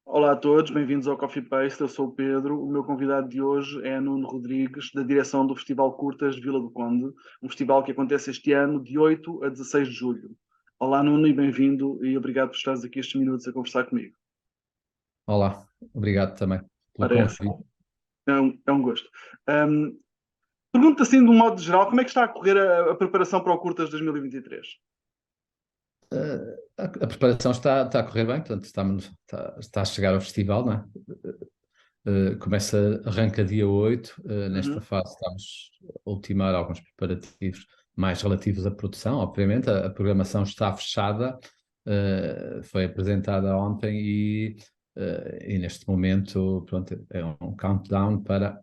Olá a todos, bem-vindos ao Coffee Paste. Eu sou o Pedro. O meu convidado de hoje é Nuno Rodrigues, da direção do Festival Curtas de Vila do Conde, um festival que acontece este ano de 8 a 16 de julho. Olá, Nuno, e bem-vindo, e obrigado por estares aqui estes minutos a conversar comigo. Olá, obrigado também pelo Parece, convite. é um gosto. Ahm, Pergunta assim, de um modo geral, como é que está a correr a preparação para o Curtas 2023? A preparação está a correr bem, portanto, está a chegar ao festival, não é? Arranca dia 8. Nesta Uhum. fase estamos a ultimar alguns preparativos mais relativos à produção, obviamente. A programação está fechada, foi apresentada ontem e neste momento, pronto, é um countdown para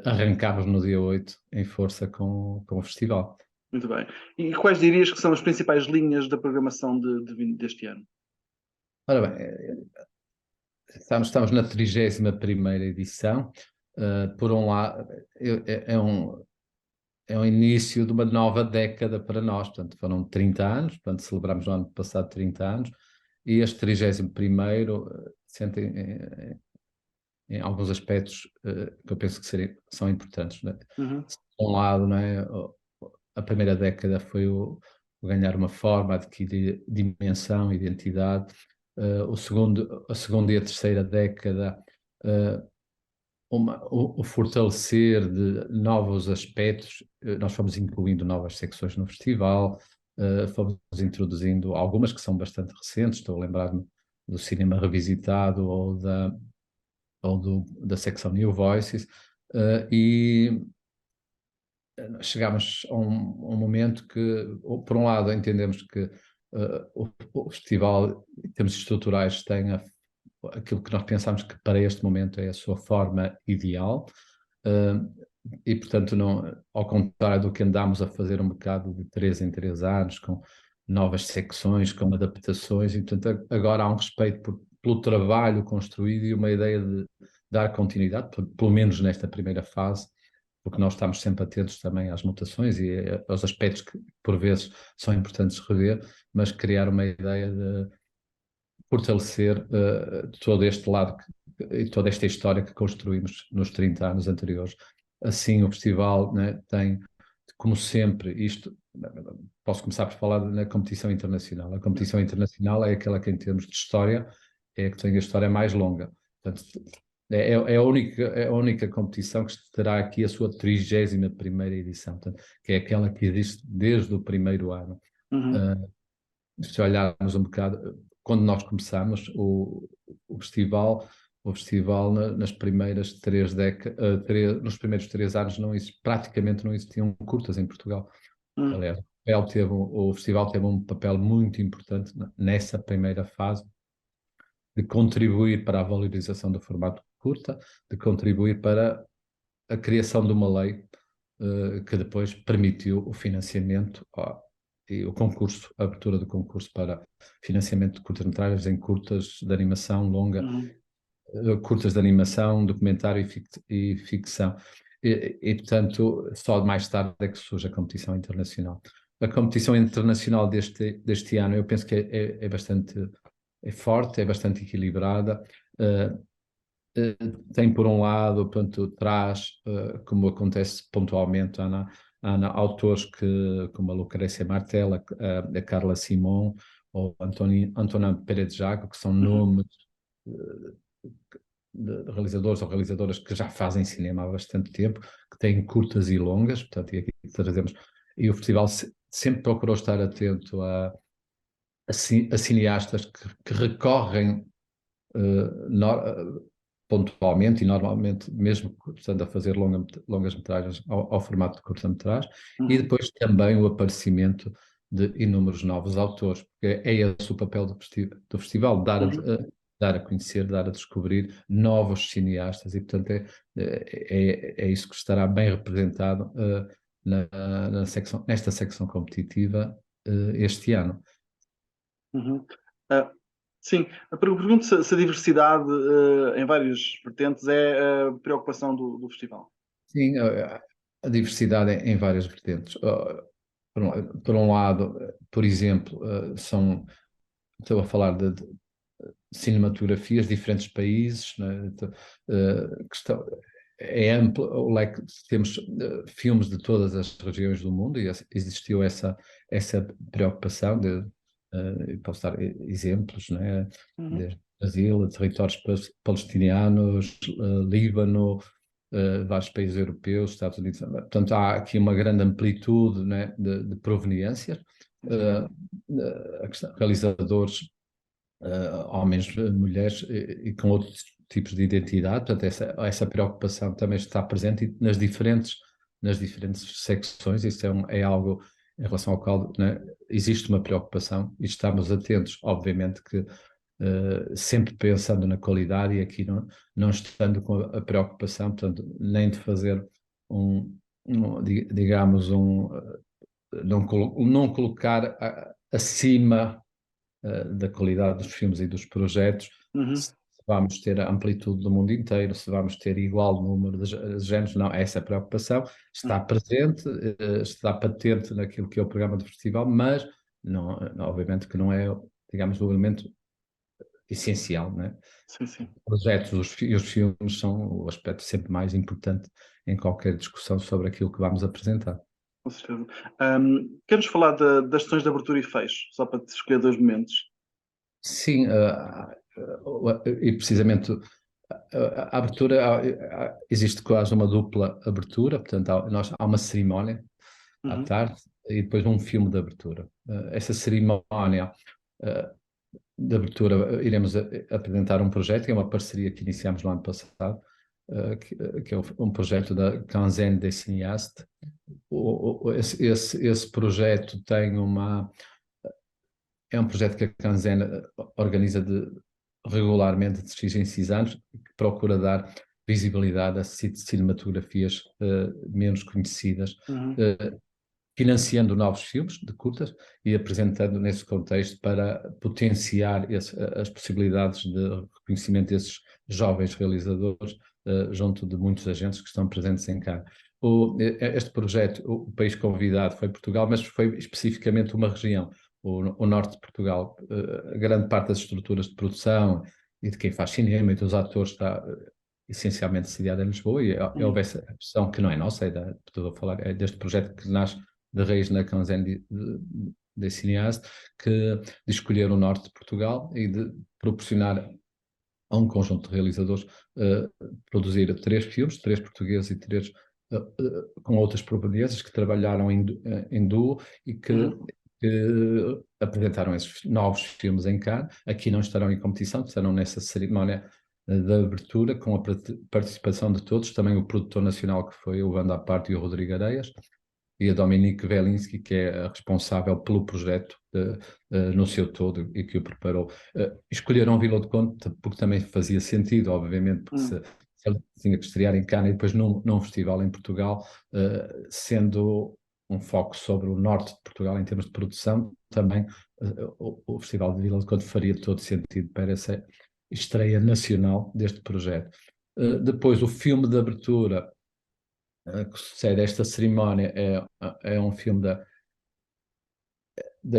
arrancarmos no dia 8 em força com o festival. Muito bem. E quais dirias que são as principais linhas da programação deste ano? Ora bem, estamos na 31ª edição. Por um lado, é um início de uma nova década para nós. Portanto, foram 30 anos, portanto, celebramos no ano passado 30 anos, e este 31º sente em alguns aspectos que eu penso que são importantes, não é? Uhum. Por um lado, não é, a primeira década foi o ganhar uma forma, adquirir dimensão, identidade. A segunda e a terceira década, uh, o fortalecer de novos aspectos. Nós fomos incluindo novas secções no festival, fomos introduzindo algumas que são bastante recentes. Estou a lembrar-me do cinema revisitado da secção New Voices, e chegámos a um momento que, por um lado, entendemos que o festival, em termos estruturais, tem aquilo que nós pensamos que para este momento é a sua forma ideal, e, portanto, não, ao contrário do que andámos a fazer um bocado de 3 em 3 anos, com novas secções, com adaptações, e, portanto, agora há um respeito pelo trabalho construído e uma ideia de dar continuidade, pelo menos nesta primeira fase, porque nós estamos sempre atentos também às mutações e aos aspectos que, por vezes, são importantes rever, mas criar uma ideia de fortalecer todo este lado e toda esta história que construímos nos 30 anos anteriores. Assim, o festival, né, tem, como sempre, isto. Posso começar por falar na competição internacional. A competição internacional é aquela que, em termos de história, é a que tem a história mais longa. Portanto, é a única competição que terá aqui a sua 31ª edição, portanto, que é aquela que existe desde o primeiro ano. Uhum. Uh, Se olharmos um bocado, quando nós começamos o festival nas primeiras 3 décadas, nos primeiros 3 anos, praticamente não existiam curtas em Portugal. Uhum. Aliás, o festival teve um papel muito importante nessa primeira fase, de contribuir para a valorização do formato curta, de contribuir para a criação de uma lei que depois permitiu o financiamento e o concurso, a abertura do concurso para financiamento de curtas-metragens em curtas de animação longa, Uhum. curtas de animação, documentário e ficção. Portanto, só mais tarde é que surge a competição internacional. A competição internacional deste ano, eu penso que é bastante forte, é bastante equilibrada. Uh, eh, Tem, por um lado, portanto, traz, como acontece pontualmente, Ana, autores como a Lucrécia Martel, a Carla Simon ou Antonin Pérez de Jaco, que são Uhum. nomes eh, de realizadores ou realizadoras que já fazem cinema há bastante tempo, que têm curtas e longas, portanto, e aqui trazemos. E o festival sempre procurou estar atento a cineastas que recorrem pontualmente e normalmente, mesmo portanto, a fazer longas metragens ao formato de curta-metragem, e Uhum. depois também o aparecimento de inúmeros novos autores, porque é esse o papel do festival, Uhum. dar a conhecer, dar a descobrir novos cineastas, e portanto é isso que estará bem representado nesta secção competitiva este ano. Uhum. Ah, sim, pergunto se a diversidade em várias vertentes é a preocupação do festival. Sim, a diversidade em várias vertentes. Por um lado, por exemplo, estou a falar cinematografias, diferentes países, né? É amplo o leque, temos filmes de todas as regiões do mundo e existiu essa preocupação posso dar exemplos, né? Desde Brasil, territórios palestinianos, Líbano, vários países europeus, Estados Unidos. Portanto, há aqui uma grande amplitude, né, de proveniências. Realizadores, homens, mulheres e com outros tipos de identidade. Portanto, essa preocupação também está presente nas diferentes secções. Isso é algo em relação ao qual, né, existe uma preocupação e estamos atentos, obviamente, que sempre pensando na qualidade e aqui não estando com a preocupação, portanto, nem de fazer digamos, não colocar acima da qualidade dos filmes e dos projetos, se vamos ter a amplitude do mundo inteiro, se vamos ter igual número de géneros, não, essa preocupação está presente, está patente naquilo que é o programa do festival, mas não, obviamente que não é, digamos, o elemento essencial, né? Sim. Os projetos e os filmes são o aspecto sempre mais importante em qualquer discussão sobre aquilo que vamos apresentar. Com certeza. Queres falar das sessões de abertura e fecho, só para te escolher 2 momentos? Sim, e precisamente a abertura, existe quase uma dupla abertura, portanto há uma cerimónia à tarde e depois um filme de abertura. Essa cerimónia de abertura, iremos apresentar um projeto, que é uma parceria que iniciamos no ano passado, que é um projeto da Quinzaine des Cinéastes. Esse projeto é um projeto que a Quinzaine organiza regularmente de 6 em 6 anos, que procura dar visibilidade a cinematografias menos conhecidas, financiando novos filmes de curtas e apresentando nesse contexto para potenciar as possibilidades de reconhecimento desses jovens realizadores junto de muitos agentes que estão presentes em cá. Este projeto, o país convidado foi Portugal, mas foi especificamente uma região, o norte de Portugal. A grande parte das estruturas de produção e de quem faz cinema e dos atores está essencialmente sediada em Lisboa e houve essa opção que não é nossa, estou a falar deste projeto que nasce de raiz na Quinzaine des Cinéastes, de escolher o norte de Portugal e de proporcionar a um conjunto de realizadores produzir 3 filmes, 3 portugueses e 3 com outras proveniências que trabalharam em duo e que apresentaram esses novos filmes em Cannes. Aqui não estarão em competição, estarão nessa cerimónia de abertura com a participação de todos, também o produtor nacional que foi o Wanda Aparte e o Rodrigo Areias, e a Dominique Velinski, que é a responsável pelo projeto no seu todo e que o preparou. Escolheram Vila do Conde porque também fazia sentido, obviamente, porque se ele tinha que estrear em Cannes e depois num festival em Portugal, sendo um foco sobre o norte de Portugal em termos de produção, também o Festival de Vila do Conde faria todo sentido para essa estreia nacional deste projeto. Depois, o filme de abertura que sucede esta cerimónia é um filme da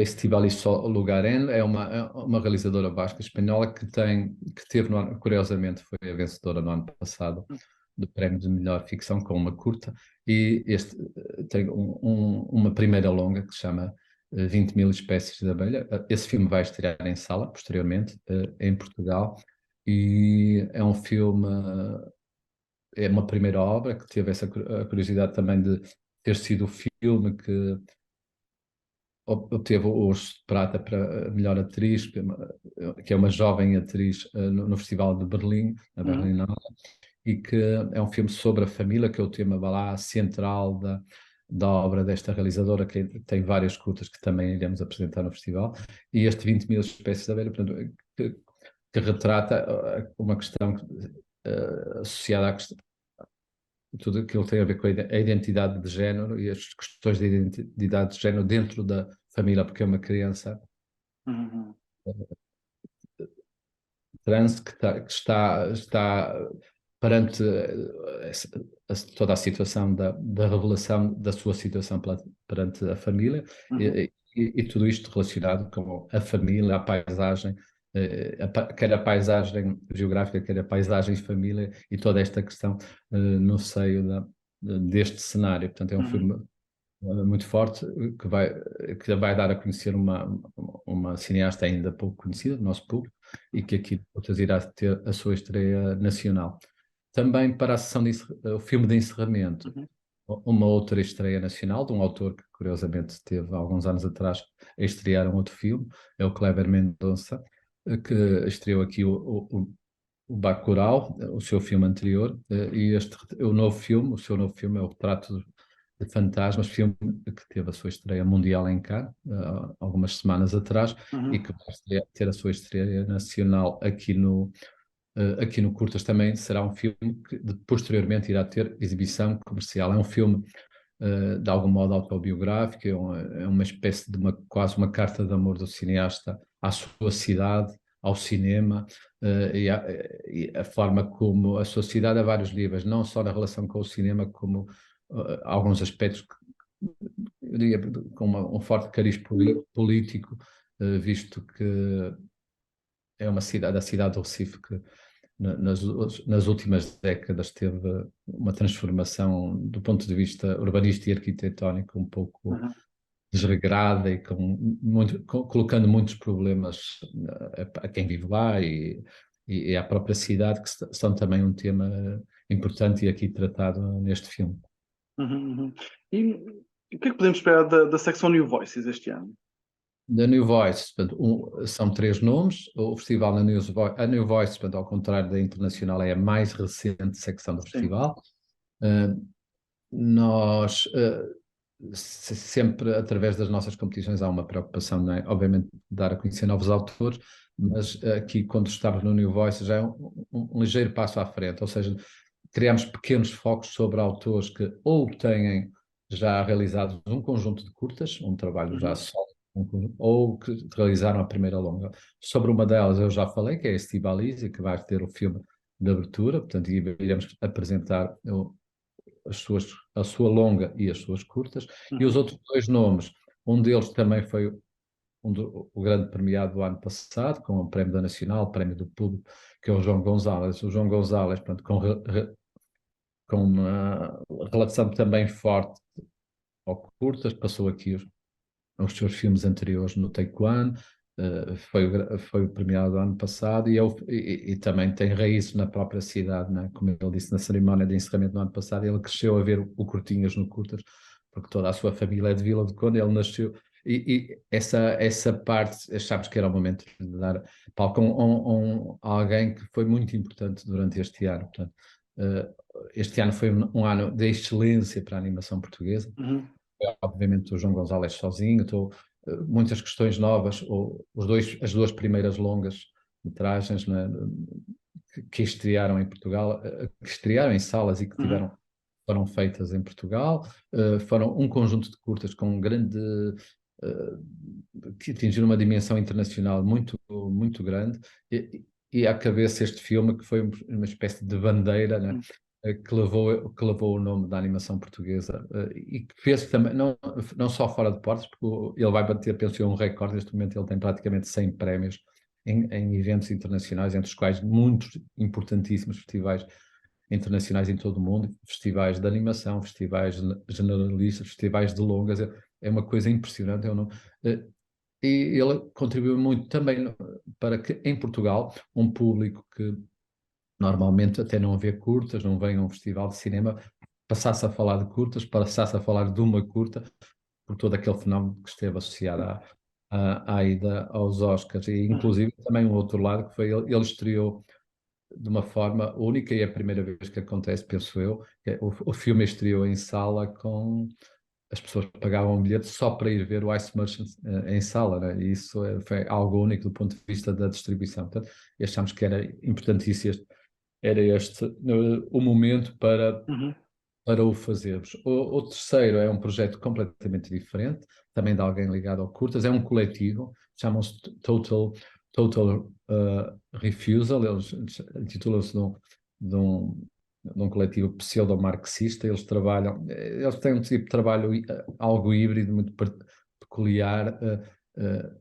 Estíbaliz Lugarén, é uma realizadora basca espanhola que teve, curiosamente, foi a vencedora no ano passado do prémio de melhor ficção com uma curta, e este tem uma primeira longa que se chama 20.000 espécies de abelha. Esse filme vai estrear em sala posteriormente em Portugal e é um filme... É uma primeira obra que teve essa curiosidade também de ter sido o filme que obteve o Urso de Prata para a melhor atriz, que é uma jovem atriz no Festival de Berlim, na Berlinale, e que é um filme sobre a família, que é o tema lá central da obra desta realizadora, que tem várias curtas que também iremos apresentar no festival, e este 20.000 espécies de abelha, portanto, que retrata uma questão associada à questão, tudo aquilo que tem a ver com a identidade de género e as questões de identidade de género dentro da família, porque é uma criança trans que está perante toda a situação da revelação da sua situação perante a família e tudo isto relacionado com a família, a paisagem, quer a paisagem geográfica, quer a paisagem de família e toda esta questão no seio deste cenário. Portanto, é um filme muito forte que vai dar a conhecer uma cineasta ainda pouco conhecida do nosso público e que aqui depois irá ter a sua estreia nacional. Também para a sessão o filme de encerramento, uma outra estreia nacional de um autor que curiosamente teve alguns anos atrás a estrear um outro filme, é o Kleber Mendonça, que estreou aqui o Bacurau, o seu filme anterior, e o seu novo filme é o Retrato de Fantasmas, filme que teve a sua estreia mundial em Cannes, algumas semanas atrás, e que vai ter a sua estreia nacional aqui no Curtas. Também será um filme que posteriormente irá ter exibição comercial. É um filme de algum modo autobiográfico, é uma espécie de quase uma carta de amor do cineasta à sua cidade, ao cinema, e a forma como a sua cidade a vários níveis, não só na relação com o cinema, como alguns aspectos eu diria, com um forte cariz político, visto que é uma cidade, a cidade do Recife, que nas últimas décadas teve uma transformação do ponto de vista urbanístico e arquitetónico um pouco desregrada e colocando muitos problemas a quem vive lá e à própria cidade, que são também um tema importante e aqui tratado neste filme. E o que é que podemos esperar da secção New Voices este ano? Da New Voice, portanto, são 3 nomes. O festival a New Voice, portanto, ao contrário da Internacional, é a mais recente secção do festival. Nós sempre, através das nossas competições, há uma preocupação, não é? Obviamente, de dar a conhecer novos autores, mas aqui, quando estamos no New Voice, já é um ligeiro passo à frente, ou seja, criamos pequenos focos sobre autores que ou têm já realizado um conjunto de curtas, um trabalho já sólido, ou que realizaram a primeira longa. Sobre uma delas eu já falei, que é a Estibalize, que vai ter o filme de abertura, portanto, iremos apresentar a sua longa e as suas curtas. E os outros 2 nomes, um deles também foi o grande premiado do ano passado, com o Prémio da Nacional, Prémio do Público, que é o João Gonzalez. O João Gonzalez, portanto, com uma relação também forte ao curtas, passou aqui os seus filmes anteriores no Take One, foi o premiado do ano passado e também tem raízes na própria cidade, né? Como ele disse na cerimónia de encerramento do ano passado, ele cresceu a ver o Curtinhas no Curtas, porque toda a sua família é de Vila do Conde, ele nasceu, e essa parte achámos que era o momento de dar palco a alguém que foi muito importante durante este ano. Portanto, este ano foi um ano de excelência para a animação portuguesa. Obviamente o João Gonzalez sozinho, muitas questões novas, as 2 primeiras longas metragens, né, que estrearam em Portugal, que estrearam em salas e que foram feitas em Portugal, foram um conjunto de curtas com grande que atingiram uma dimensão internacional muito, muito grande, e à cabeça este filme que foi uma espécie de bandeira, né? Que levou o nome da animação portuguesa, e que fez também, não só fora de portas, porque ele vai bater, penso eu, um recorde. Neste momento ele tem praticamente 100 prémios em eventos internacionais, entre os quais muitos importantíssimos festivais internacionais em todo o mundo, festivais de animação, festivais generalistas, festivais de longas. É uma coisa impressionante. E ele contribuiu muito também para que em Portugal um público que normalmente até não vê curtas, não vem a um festival de cinema, passasse a falar de curtas, passasse a falar de uma curta, por todo aquele fenómeno que esteve associado à ida aos Oscars. E inclusive também um outro lado, que foi ele estreou de uma forma única, e é a primeira vez que acontece, penso eu, que o filme estreou em sala com... As pessoas pagavam um bilhete só para ir ver o Ice Merchant em sala, né? E isso foi algo único do ponto de vista da distribuição. Portanto, achámos que era importantíssimo era este o momento para o fazermos. O terceiro é um projeto completamente diferente, também de alguém ligado ao curtas, é um coletivo, chamam-se Total Refusal, eles intitulam-se de um coletivo pseudo-marxista. Eles têm um tipo de trabalho algo híbrido, muito peculiar,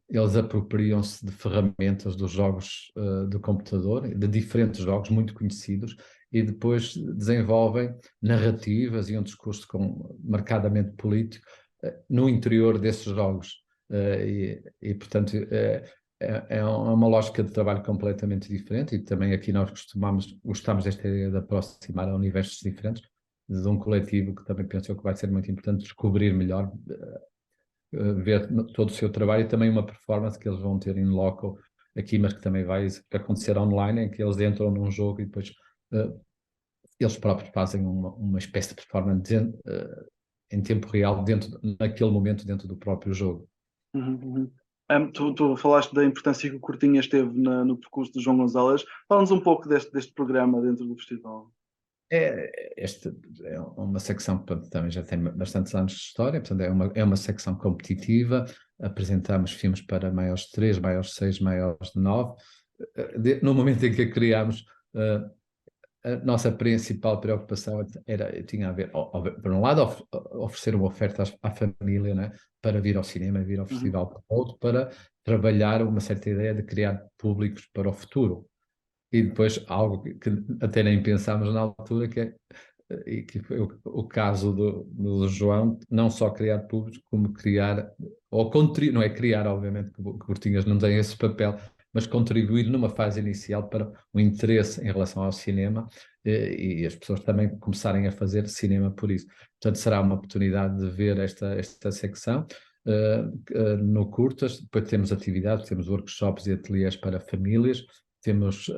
eles apropriam-se de ferramentas dos jogos do computador, de diferentes jogos muito conhecidos, e depois desenvolvem narrativas e um discurso marcadamente político no interior desses jogos. Portanto, é uma lógica de trabalho completamente diferente, e também aqui nós gostamos desta ideia de aproximar a universos diferentes, de um coletivo que também pensou que vai ser muito importante descobrir melhor, ver todo o seu trabalho, e também uma performance que eles vão ter in loco aqui, mas que também vai acontecer online, em que eles entram num jogo e depois eles próprios fazem uma espécie de performance em tempo real, naquele momento, dentro do próprio jogo. Uhum. Tu falaste da importância que o Cortinhas teve no percurso de João Gonzalez. Fala-nos um pouco deste programa dentro do festival. Esta é uma secção que também já tem bastantes anos de história, portanto é uma secção competitiva. Apresentamos filmes para maiores de 3, maiores de 6, maiores de 9. No momento em que a criámos, a nossa principal preocupação tinha a ver, por um lado, oferecer uma oferta à família, né, para vir ao cinema, vir ao festival, por outro, para trabalhar uma certa ideia de criar públicos para o futuro. E depois algo que até nem pensámos na altura, que foi o caso do João, não só criar públicos, como criar, ou contribuir, não é criar, obviamente, que Cortinhas não tem esse papel, mas contribuir numa fase inicial para o interesse em relação ao cinema, e as pessoas também começarem a fazer cinema por isso. Portanto, será uma oportunidade de ver esta secção. No Curtas, depois temos atividades, temos workshops e ateliês para famílias, temos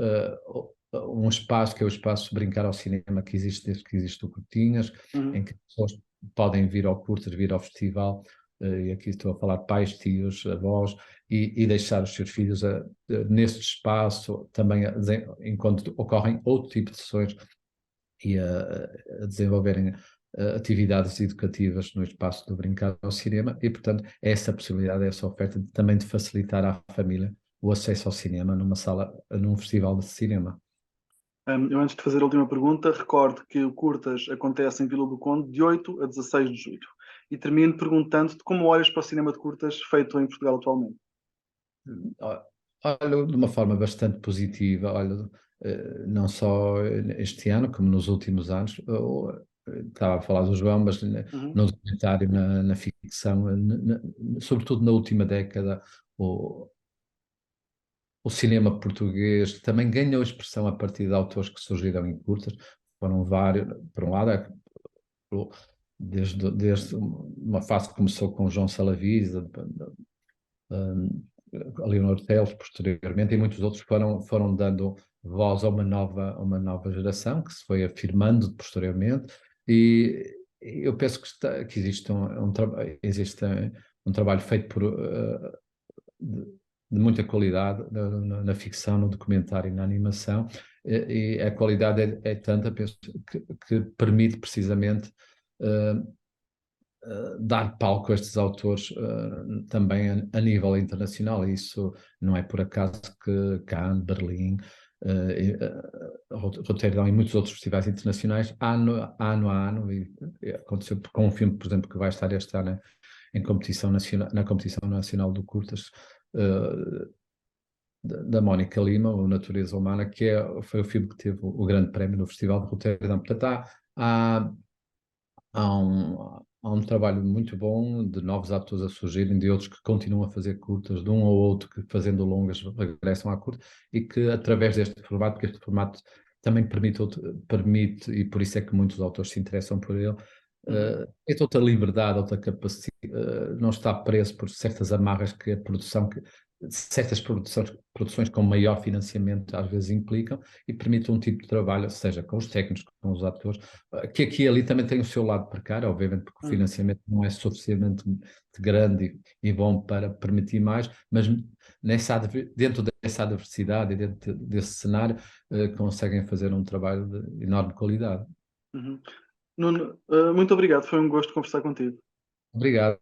um espaço que é o espaço Brincar ao Cinema, que existe desde que existe o Cortinhas, em que as pessoas podem vir ao Curtas, vir ao festival, e aqui estou a falar pais, tios, avós, e deixar os seus filhos neste espaço, também enquanto ocorrem outro tipo de sessões, e a desenvolverem atividades educativas no espaço do Brincar ao Cinema, e portanto essa possibilidade, essa oferta também de facilitar à família o acesso ao cinema num festival de cinema. Eu, antes de fazer a última pergunta, recordo que o Curtas acontece em Vila do Conde de 8 a 16 de julho. E termino perguntando-te como olhas para o cinema de curtas feito em Portugal atualmente. Olha, de uma forma bastante positiva, olha, não só este ano, como nos últimos anos. Estava a falar do João, mas no documentário, na ficção, sobretudo na última década, o cinema português também ganhou expressão a partir de autores que surgiram em curtas. Foram vários, por um lado, desde uma fase que começou com João Salavisa, a Leonor Teles posteriormente, e muitos outros foram dando voz a uma nova geração que se foi afirmando posteriormente, e eu penso que existe um trabalho feito de muita qualidade na ficção, no documentário e na animação, e a qualidade é tanta, penso, que permite precisamente dar palco a estes autores também a nível internacional, e isso não é por acaso que Cannes, Berlim, Roterdão e muitos outros festivais internacionais, ano a ano, e aconteceu com um filme, por exemplo, que vai estar este ano em competição nacional, na competição nacional do Curtas, da Mónica Lima, o Natureza Humana, que foi o filme que teve o grande prémio no Festival de Roterdão. Portanto, há um trabalho muito bom de novos atores a surgirem, de outros que continuam a fazer curtas, de um ou outro que, fazendo longas, regressam à curta, e que através deste formato, porque este formato também permite, e por isso é que muitos autores se interessam por ele, é outra liberdade, outra capacidade, não está preso por certas amarras que a produção, certas produções com maior financiamento às vezes implicam, e permite um tipo de trabalho, seja com os técnicos, com os atores, que aqui e ali também tem o seu lado precário, obviamente, porque o financiamento não é suficientemente grande e bom para permitir mais, mas dentro dessa adversidade e dentro desse cenário, conseguem fazer um trabalho de enorme qualidade. Nuno, muito obrigado, foi um gosto conversar contigo. Obrigado.